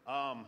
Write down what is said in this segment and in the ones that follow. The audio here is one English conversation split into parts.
Um,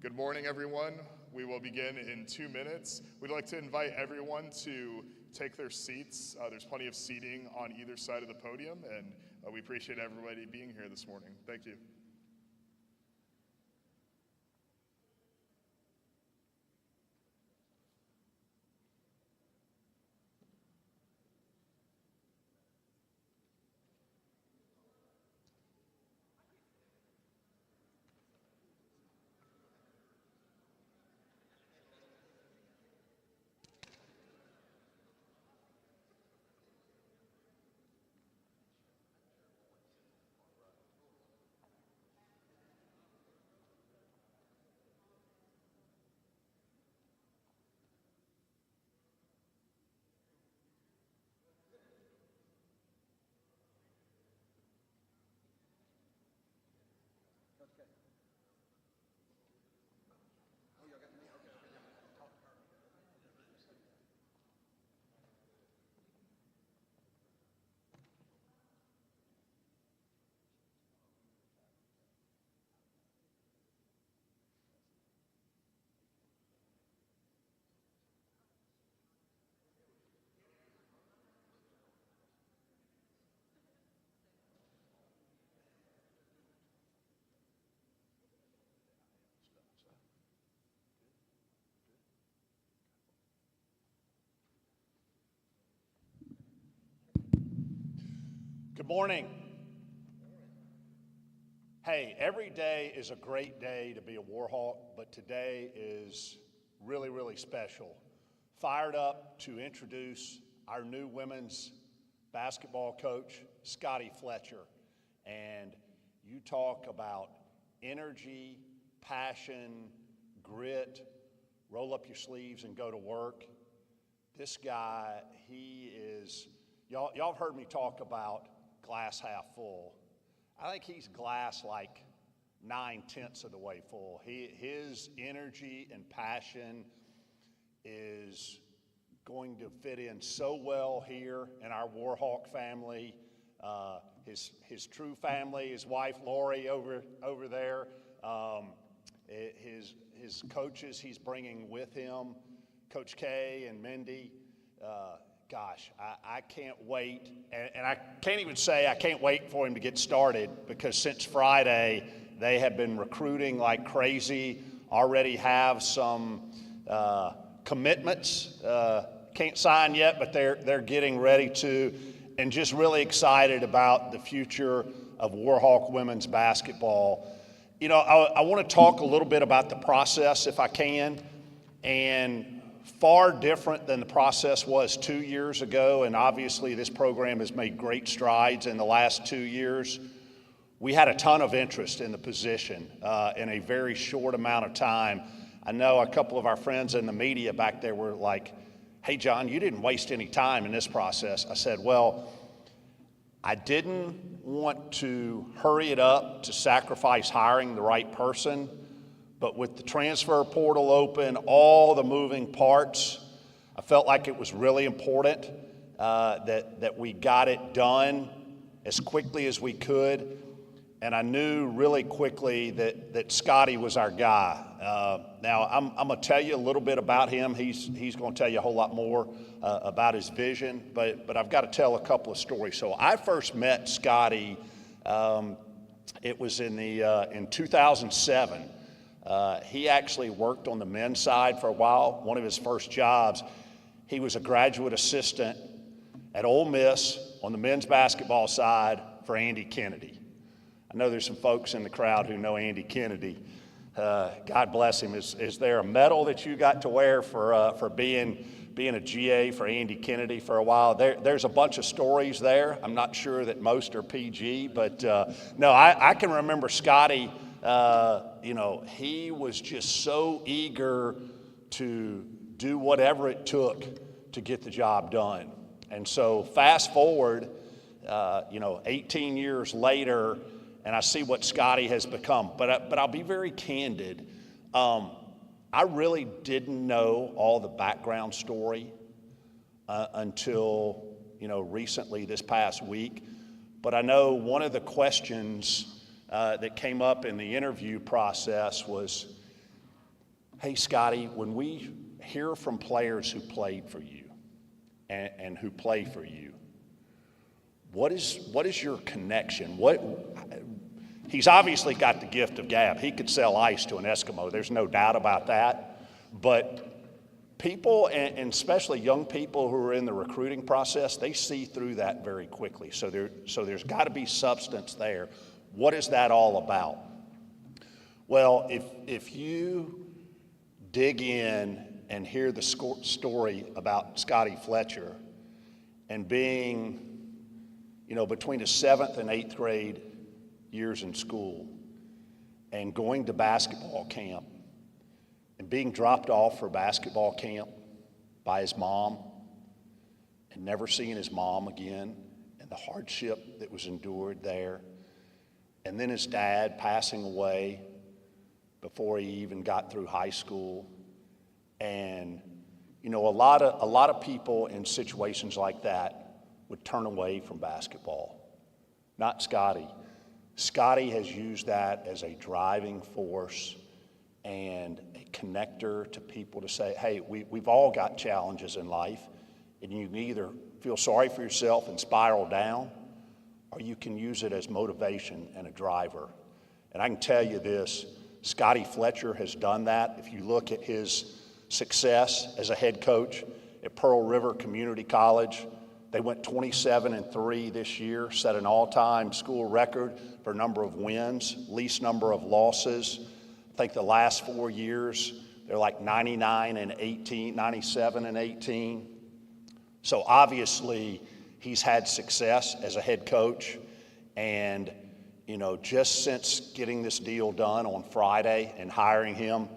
Good morning, everyone. We will begin in 2 minutes. We'd like to invite everyone to take their seats. There's plenty of seating on either side of the podium, and we appreciate everybody being here this morning. Thank you. Good morning. Hey, every day is a great day to be a Warhawk, but today is really, really special. Fired up to introduce our new women's basketball coach, Scotty Fletcher. And you talk about energy, passion, grit, roll up your sleeves and go to work. This guy, he is, y'all have heard me talk about glass half full. I think he's glass like 9/10 of the way full. His energy and passion is going to fit in so well here in our Warhawk family. His true family, his wife Lori over there, his coaches he's bringing with him, Coach K and Mindy. Gosh, I can't wait, and I can't even say I can't wait for him to get started, because since Friday they have been recruiting like crazy, already have some commitments, can't sign yet, but they're getting ready to, and just really excited about the future of Warhawk women's basketball. You know, I want to talk a little bit about the process if I can, and far different than the process was 2 years ago, and obviously this program has made great strides in the last 2 years. We had a ton of interest in the position in a very short amount of time. I know a couple of our friends in the media back there were like, "Hey, John, you didn't waste any time in this process." I said, well, I didn't want to hurry it up to sacrifice hiring the right person, but with the transfer portal open, all the moving parts, I felt like it was really important that we got it done as quickly as we could. And I knew really quickly that Scotty was our guy. Now, I'm going to tell you a little bit about him. He's going to tell you a whole lot more about his vision, but I've got to tell a couple of stories. So I first met Scotty, it was in 2007. He actually worked on the men's side for a while. One of his first jobs, he was a graduate assistant at Ole Miss on the men's basketball side for Andy Kennedy. I know there's some folks in the crowd who know Andy Kennedy. God bless him. Is there a medal that you got to wear for being a GA for Andy Kennedy for a while? There's a bunch of stories there. I'm not sure that most are PG, but no, I can remember Scotty. He was just so eager to do whatever it took to get the job done. And so fast forward, 18 years later, and I see what Scotty has become. But I'll be very candid. I really didn't know all the background story until, recently this past week. But I know one of the questions that came up in the interview process was, hey, Scotty, when we hear from players who played for you and who play for you, what is your connection? He's obviously got the gift of gab. He could sell ice to an Eskimo. There's no doubt about that. But people, and especially young people who are in the recruiting process, they see through that very quickly. So there's got to be substance there. What is that all about? Well, if you dig in and hear the story about Scotty Fletcher and being, between the 7th and 8th grade years in school and going to basketball camp and being dropped off for basketball camp by his mom and never seeing his mom again and the hardship that was endured there, and then his dad passing away before he even got through high school. And a lot of people in situations like that would turn away from basketball. Not Scotty. Scotty has used that as a driving force and a connector to people to say, hey, we've all got challenges in life, and you can either feel sorry for yourself and spiral down, or you can use it as motivation and a driver. And I can tell you this, Scotty Fletcher has done that. If you look at his success as a head coach at Pearl River Community College, they went 27-3 this year, set an all-time school record for number of wins, least number of losses. I think the last 4 years, they're like 99-18, 97-18. So obviously, he's had success as a head coach. And, just since getting this deal done on Friday and hiring him,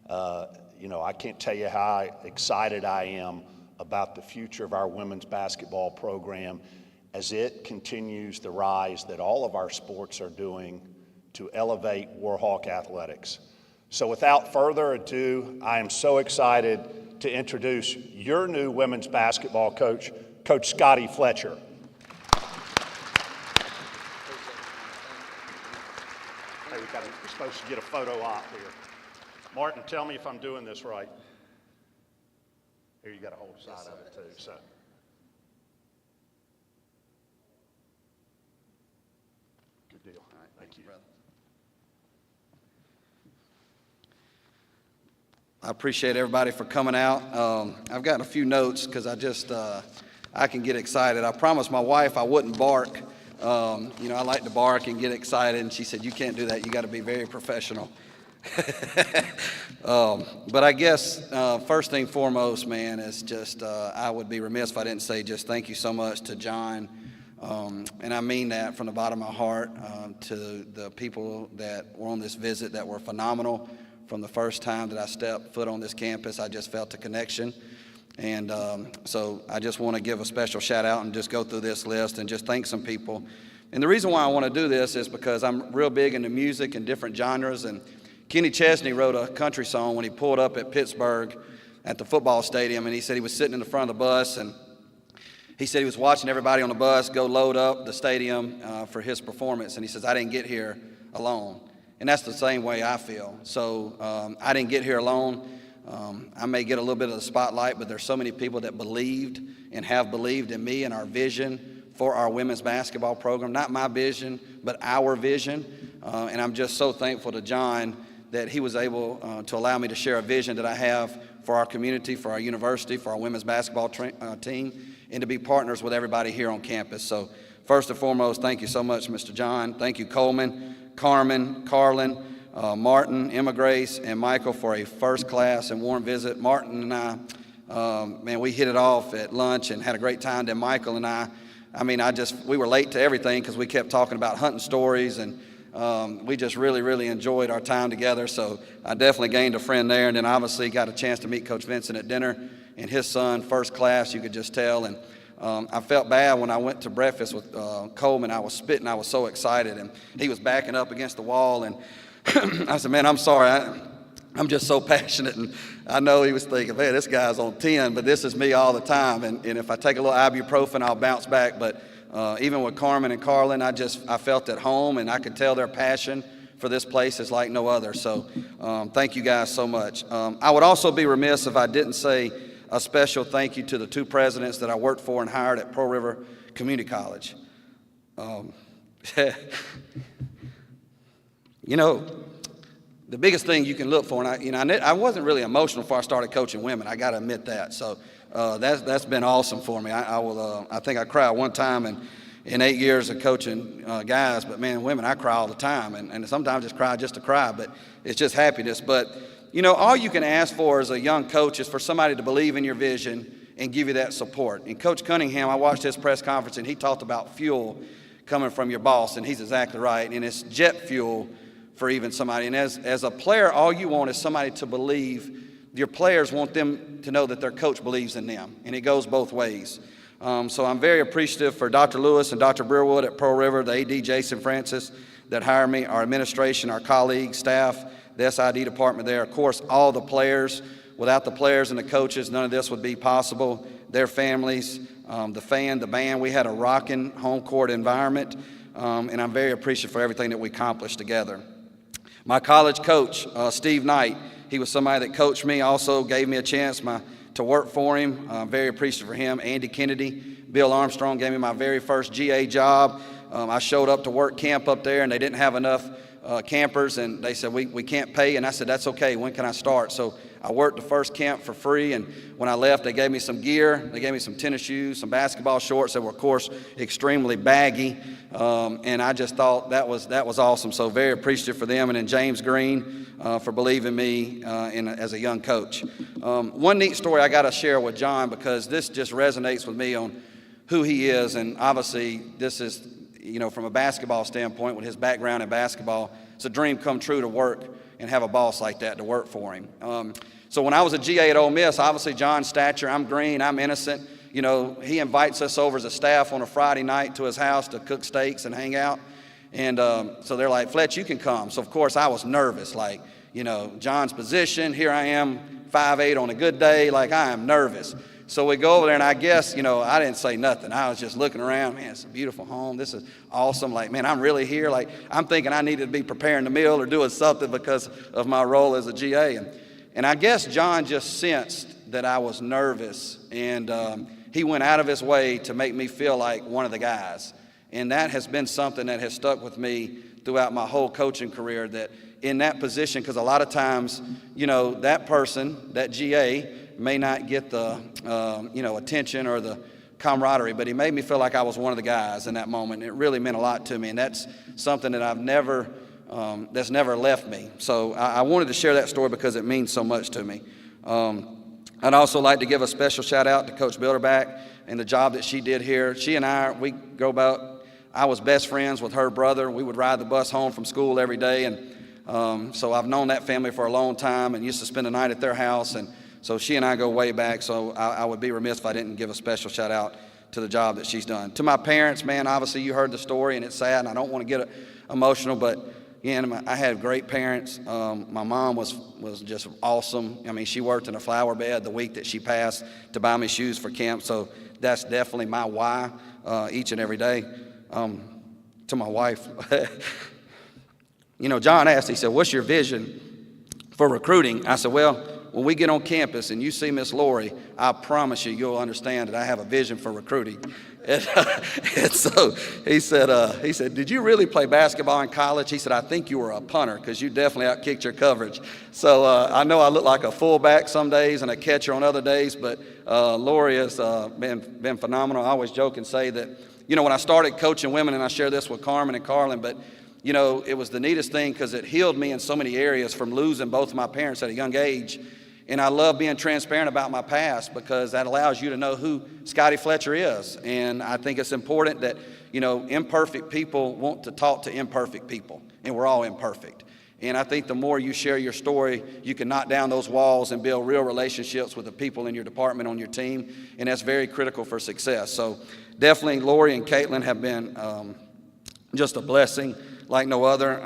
I can't tell you how excited I am about the future of our women's basketball program as it continues the rise that all of our sports are doing to elevate Warhawk athletics. So without further ado, I am so excited to introduce your new women's basketball coach, Coach Scotty Fletcher. Hey, we're supposed to get a photo op here. Martin, tell me if I'm doing this right. Here, you got to hold side of it too. So, good deal. All right, thank you, brother. I appreciate everybody for coming out. I've got a few notes because I can get excited. I promised my wife I wouldn't bark. I like to bark and get excited, and she said, "You can't do that. You got to be very professional." But I guess first thing foremost, man, is just I would be remiss if I didn't say just thank you so much to John, and I mean that from the bottom of my heart, to the people that were on this visit that were phenomenal. From the first time that I stepped foot on this campus, I just felt a connection. And so I just want to give a special shout out and just go through this list and just thank some people. And the reason why I want to do this is because I'm real big into music and different genres. And Kenny Chesney wrote a country song when he pulled up at Pittsburgh at the football stadium, and he said he was sitting in the front of the bus, and he said he was watching everybody on the bus go load up the stadium for his performance, and he says, I didn't get here alone. And that's the same way I feel. So I didn't get here alone. I may get a little bit of the spotlight, but there's so many people that believed and have believed in me and our vision for our women's basketball program. Not my vision, but our vision. And I'm just so thankful to John that he was able to allow me to share a vision that I have for our community, for our university, for our women's basketball team, and to be partners with everybody here on campus. So first and foremost, thank you so much, Mr. John. Thank you, Coleman, Carmen, Carlin, Martin, Emma Grace, and Michael for a first-class and warm visit. Martin and I, man, we hit it off at lunch and had a great time. Then Michael and we were late to everything because we kept talking about hunting stories, and we just really, really enjoyed our time together. So I definitely gained a friend there, and then obviously got a chance to meet Coach Vincent at dinner, and his son, first class, you could just tell. And I felt bad when I went to breakfast with Coleman. I was spitting. I was so excited, and he was backing up against the wall, and I said, man, I'm sorry. I'm just so passionate, and I know he was thinking, man, this guy's on 10, but this is me all the time, and if I take a little ibuprofen, I'll bounce back. But even with Carmen and Carlin, I felt at home, and I could tell their passion for this place is like no other. So thank you guys so much. I would also be remiss if I didn't say a special thank you to the two presidents that I worked for and hired at Pearl River Community College. You know, the biggest thing you can look for, and I wasn't really emotional before I started coaching women. I got to admit that. So that's been awesome for me. I think I cried one time in 8 years of coaching guys, but man, women, I cry all the time, and sometimes just cry just to cry, but it's just happiness. But you know, all you can ask for as a young coach is for somebody to believe in your vision and give you that support. And Coach Cunningham, I watched his press conference, and he talked about fuel coming from your boss, and he's exactly right. And it's jet fuel for even somebody. And as a player, all you want is somebody to believe. Your players want them to know that their coach believes in them, and it goes both ways. So I'm very appreciative for Dr. Lewis and Dr. Breerwood at Pearl River, the AD Jason Francis that hired me, our administration, our colleagues, staff, the SID department there. Of course, all the players. Without the players and the coaches, none of this would be possible. Their families, the band. We had a rocking home court environment, and I'm very appreciative for everything that we accomplished together. My college coach, Steve Knight, he was somebody that coached me, also gave me a chance to work for him. I'm very appreciative for him. Andy Kennedy, Bill Armstrong gave me my very first GA job. I showed up to work camp up there, and they didn't have enough campers, and they said, we can't pay. And I said, that's okay. When can I start? So I worked the first camp for free, and when I left, they gave me some gear. They gave me some tennis shoes, some basketball shorts that were, of course, extremely baggy, and I just thought that was awesome. So very appreciative for them, and then James Green for believing me as a young coach. One neat story I got to share with John, because this just resonates with me on who he is, and obviously this is, you know, from a basketball standpoint, with his background in basketball, it's a dream come true to work and have a boss like that to work for him. So when I was a GA at Ole Miss, obviously John's stature, I'm green, I'm innocent. You know, he invites us over as a staff on a Friday night to his house to cook steaks and hang out. And so they're like, Fletch, you can come. So of course I was nervous, like, you know, John's position, here I am, 5'8" on a good day, like I am nervous. So we go over there, and I guess, you know, I didn't say nothing. I was just looking around. Man, it's a beautiful home. This is awesome. Like, man, I'm really here. Like, I'm thinking I needed to be preparing the meal or doing something because of my role as a GA. And I guess John just sensed that I was nervous, and he went out of his way to make me feel like one of the guys. And that has been something that has stuck with me throughout my whole coaching career, that in that position, because a lot of times, you know, that person, that GA, may not get the attention or the camaraderie, but he made me feel like I was one of the guys in that moment. It really meant a lot to me, and that's something that that's never left me. So I wanted to share that story because it means so much to me. I'd also like to give a special shout out to Coach Bilderback and the job that she did here. She and I was best friends with her brother. We would ride the bus home from school every day, and so I've known that family for a long time and used to spend the night at their house. And So she and I go way back, so I would be remiss if I didn't give a special shout out to the job that she's done. To my parents, man, obviously you heard the story, and it's sad, and I don't want to get emotional, but again, I had great parents. My mom was just awesome. I mean, she worked in a flower bed the week that she passed to buy me shoes for camp, so that's definitely my why each and every day. To my wife, John asked, he said, what's your vision for recruiting? I said, well, when we get on campus and you see Miss Lori, I promise you'll understand that I have a vision for recruiting. And so he said, did you really play basketball in college? He said, I think you were a punter because you definitely outkicked your coverage. So I know I look like a fullback some days and a catcher on other days, but Lori has been phenomenal. I always joke and say that, when I started coaching women, and I share this with Carmen and Carlin, but it was the neatest thing because it healed me in so many areas from losing both of my parents at a young age. And I love being transparent about my past because that allows you to know who Scotty Fletcher is. And I think it's important that, imperfect people want to talk to imperfect people, and we're all imperfect. And I think the more you share your story, you can knock down those walls and build real relationships with the people in your department, on your team, and that's very critical for success. So definitely Lori and Caitlin have been just a blessing like no other.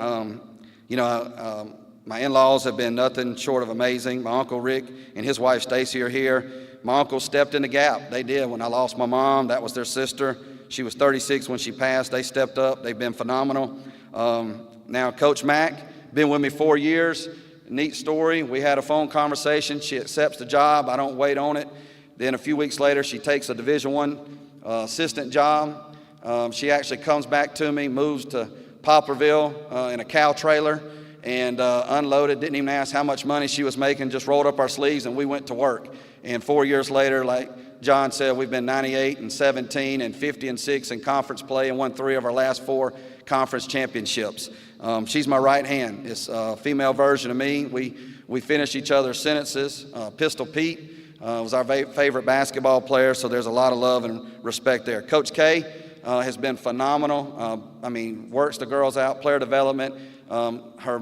My in-laws have been nothing short of amazing. My Uncle Rick and his wife Stacy are here. My uncle stepped in the gap. They did. When I lost my mom, that was their sister. She was 36 when she passed. They stepped up. They've been phenomenal. Now Coach Mack, been with me 4 years. Neat story. We had a phone conversation. She accepts the job. I don't wait on it. Then a few weeks later, she takes a Division I assistant job. She actually comes back to me, moves to Poplarville in a cow trailer, and unloaded, didn't even ask how much money she was making, just rolled up our sleeves and we went to work. And 4 years later, like John said, we've been 98-17 and 50-6 in conference play and won 3 of our last 4 conference championships. She's my right hand. It's a female version of me. We finish each other's sentences. Pistol Pete was our favorite basketball player, so there's a lot of love and respect there. Coach K has been phenomenal. Works the girls out, player development. Her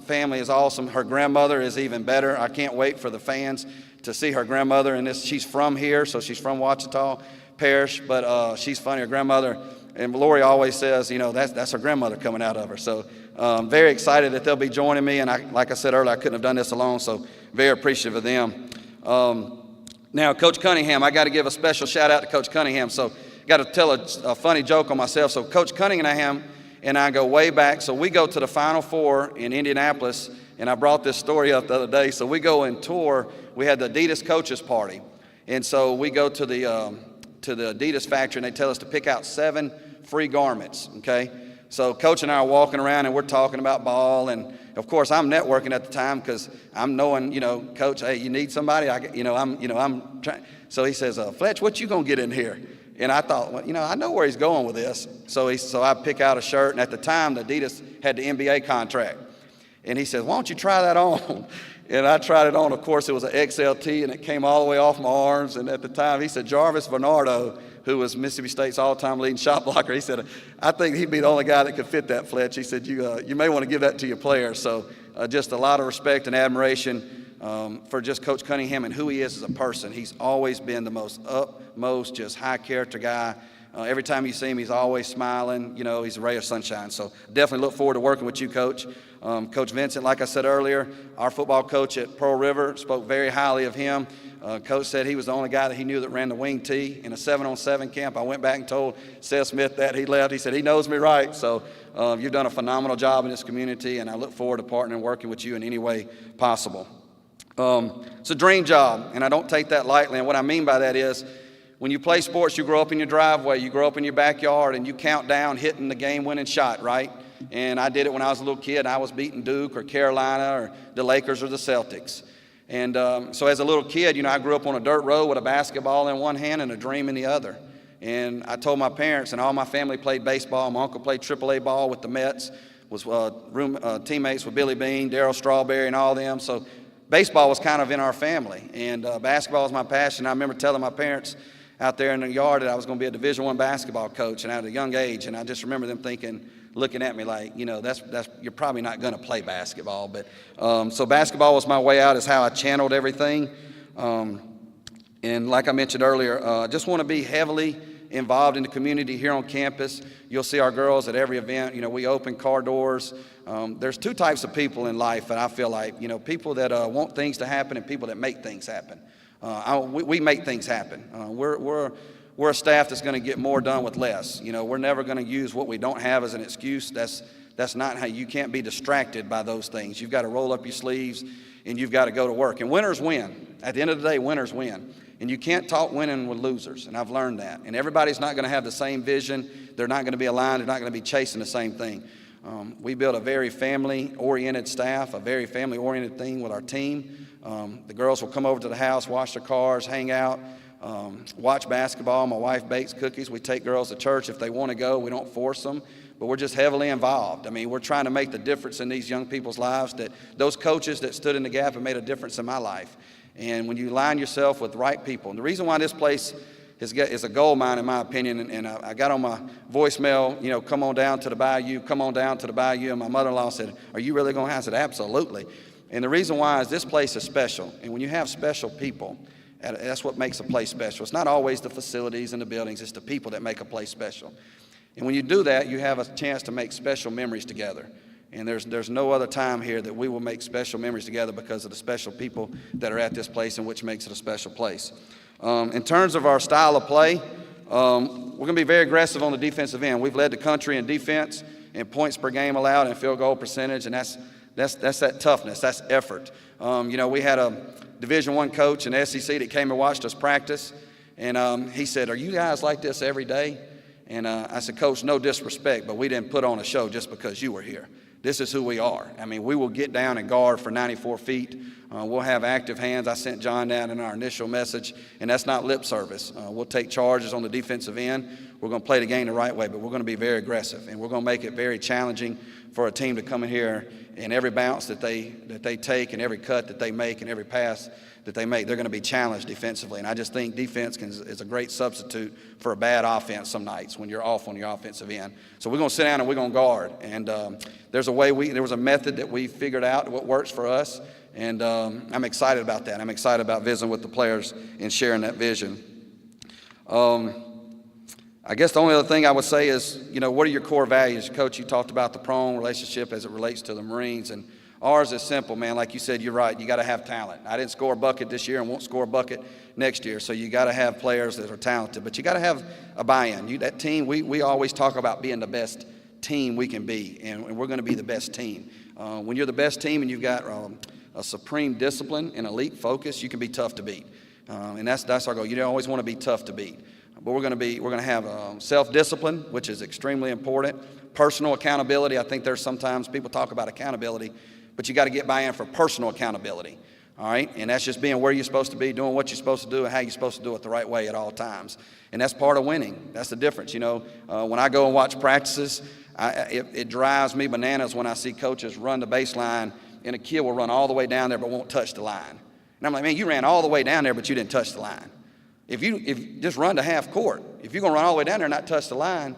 family is awesome. Her grandmother is even better. I can't wait for the fans to see her grandmother. And she's from here, so she's from Ouachita Parish, but she's funny. Her grandmother, and Lori always says, that's her grandmother coming out of her. So very excited that they'll be joining me. And like I said earlier, I couldn't have done this alone, so very appreciative of them. Now, Coach Cunningham, I got to give a special shout out to Coach Cunningham. So got to tell a funny joke on myself. So Coach Cunningham and I go way back. So we go to the Final Four in Indianapolis, and I brought this story up the other day. So we go and tour. We had the Adidas coaches party, and so we go to the Adidas factory, and they tell us to pick out 7 free garments. Okay, so Coach and I are walking around, and we're talking about ball, and of course I'm networking at the time because I'm knowing, Coach, hey, you need somebody? I'm trying. So he says, Fletch, what you gonna get in here? And I thought, well, I know where he's going with this. So I pick out a shirt, and at the time, the Adidas had the NBA contract. And he says, why don't you try that on? And I tried it on. Of course, it was an XLT, and it came all the way off my arms. And at the time, he said, Jarvis Bernardo, who was Mississippi State's all-time leading shot blocker, he said, I think he'd be the only guy that could fit that, Fletch. He said, you may want to give that to your players. So just a lot of respect and admiration for just Coach Cunningham and who he is as a person. He's always been the most just high character guy. Every time you see him, he's always smiling. He's a ray of sunshine. So definitely look forward to working with you, Coach. Coach Vincent, like I said earlier, our football coach at Pearl River, spoke very highly of him. Coach said he was the only guy that he knew that ran the wing tee in a 7-on-7 camp. I went back and told Seth Smith that. He left. He said, he knows me right. So you've done a phenomenal job in this community, and I look forward to partnering and working with you in any way possible. It's a dream job, and I don't take that lightly. And what I mean by that is when you play sports, you grow up in your driveway, you grow up in your backyard, and you count down hitting the game-winning shot, right? And I did it when I was a little kid. I was beating Duke or Carolina or the Lakers or the Celtics. And so as a little kid, I grew up on a dirt road with a basketball in one hand and a dream in the other. And I told my parents, and all my family played baseball. My uncle played AAA ball with the Mets, was teammates with Billy Bean, Darryl Strawberry, and all them. So baseball was kind of in our family, and basketball was my passion. I remember telling my parents out there in the yard that I was going to be a Division I basketball coach, and at a young age, and I just remember them thinking, looking at me like, that's you're probably not going to play basketball. But so basketball was my way out, is how I channeled everything. And like I mentioned earlier, just want to be heavily involved in the community here on campus. You'll see our girls at every event. We open car doors. There's two types of people in life, and I feel like, people that want things to happen and people that make things happen. We make things happen. We're a staff that's going to get more done with less. We're never going to use what we don't have as an excuse. That's not how. You can't be distracted by those things. You've got to roll up your sleeves and you've got to go to work. And winners win. At the end of the day, winners win. And you can't talk winning with losers, and I've learned that. And everybody's not going to have the same vision. They're not going to be aligned. They're not going to be chasing the same thing. We built a very family-oriented staff, a very family-oriented thing with our team. The girls will come over to the house, wash their cars, hang out, watch basketball. My wife bakes cookies. We take girls to church if they want to go. We don't force them, but we're just heavily involved. I mean, we're trying to make the difference in these young people's lives. That those coaches that stood in the gap have made a difference in my life. And when you align yourself with the right people, and the reason why this place is a gold mine, in my opinion, and I got on my voicemail, come on down to the bayou, come on down to the bayou, and my mother-in-law said, are you really going to? I said, absolutely. And the reason why is this place is special, and when you have special people, that's what makes a place special. It's not always the facilities and the buildings, it's the people that make a place special. And when you do that, you have a chance to make special memories together. And there's no other time here that we will make special memories together because of the special people that are at this place, and which makes it a special place. In terms of our style of play, we're going to be very aggressive on the defensive end. We've led the country in defense and points per game allowed and field goal percentage, and that's that toughness, that's effort. We had a Division I coach in the SEC that came and watched us practice, and he said, are you guys like this every day? And I said, Coach, no disrespect, but we didn't put on a show just because you were here. This is who we are. I mean, we will get down and guard for 94 feet. We'll have active hands. I sent John that in our initial message, and that's not lip service. We'll take charges on the defensive end. We're going to play the game the right way, but we're going to be very aggressive, and we're going to make it very challenging for a team to come in here, and every bounce that they take and every cut that they make and every pass that they make, they're going to be challenged defensively. And I just think defense is a great substitute for a bad offense some nights when you're off on your offensive end. So we're going to sit down and we're going to guard. And there was a method that we figured out what works for us. And I'm excited about that. I'm excited about visiting with the players and sharing that vision. I guess the only other thing I would say is, what are your core values? Coach, you talked about the prone relationship as it relates to the Marines, and ours is simple, man. Like you said, you're right. You got to have talent. I didn't score a bucket this year and won't score a bucket next year, so you got to have players that are talented. But you got to have a buy-in. That team, we always talk about being the best team we can be, and we're going to be the best team. When you're the best team and you've got a supreme discipline and elite focus, you can be tough to beat. And that's our goal. You don't always want to be tough to beat. But we're going to have self-discipline, which is extremely important. Personal accountability. I think there's sometimes people talk about accountability, but you got to get buy-in for personal accountability. All right? And that's just being where you're supposed to be, doing what you're supposed to do, and how you're supposed to do it the right way at all times. And that's part of winning. That's the difference. When I go and watch practices, it drives me bananas when I see coaches run the baseline and a kid will run all the way down there but won't touch the line. And I'm like, man, you ran all the way down there but you didn't touch the line. If you just run to half court, if you're going to run all the way down there and not touch the line,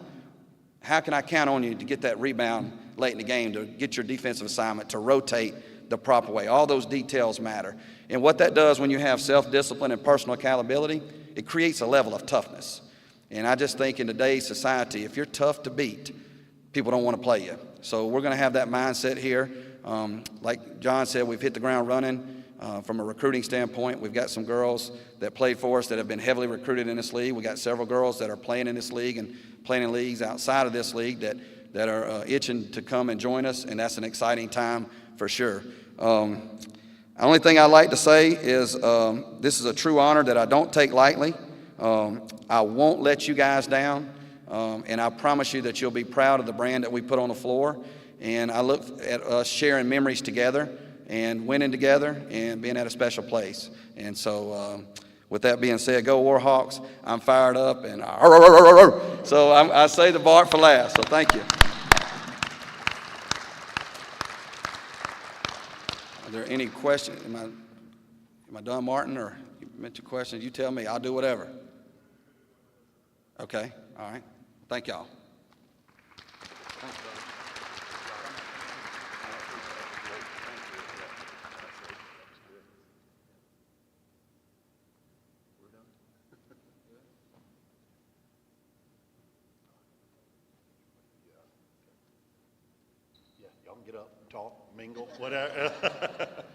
how can I count on you to get that rebound late in the game, to get your defensive assignment, to rotate the proper way? All those details matter. And what that does when you have self-discipline and personal accountability, it creates a level of toughness. And I just think in today's society, if you're tough to beat, people don't want to play you. So we're going to have that mindset here. Like John said, we've hit the ground running. From a recruiting standpoint, we've got some girls that played for us that have been heavily recruited in this league. We got several girls that are playing in this league and playing in leagues outside of this league that are itching to come and join us, and that's an exciting time for sure. The only thing I'd like to say is this is a true honor that I don't take lightly. I won't let you guys down, and I promise you that you'll be proud of the brand that we put on the floor. And I look at us sharing memories together and winning together and being at a special place. And so with that being said, go Warhawks. I'm fired up, and so I say the bar for last, so thank you. Are there any questions? Am I done, Martin, or you mentioned questions? You tell me. I'll do whatever. Okay, all right. Thank y'all. Thanks, brother. Y'all can get up, talk, mingle, whatever.